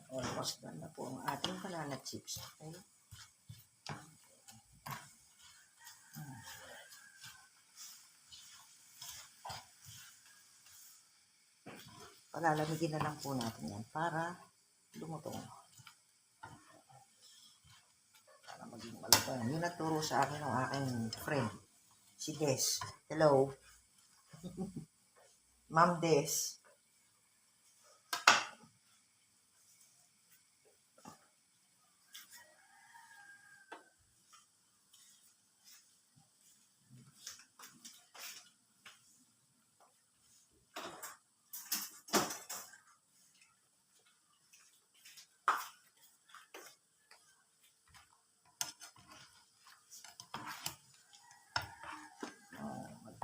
Almost done na po ang ating banana chips. Okay? Palalamigin na lang po natin yan para lumutong. Para maging malutong. Yun nagturo sa akin ng aking friend, si Des. Hello. Ma'am Des.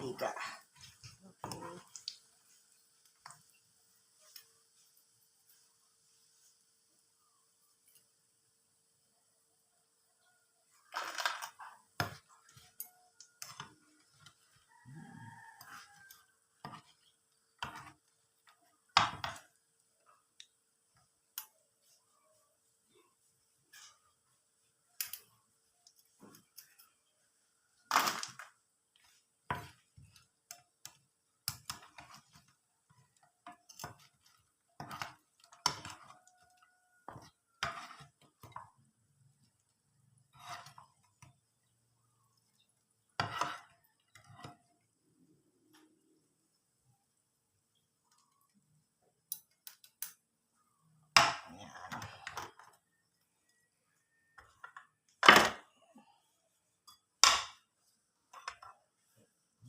Mantika. Okay.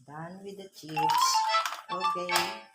Done with the chips. Okay.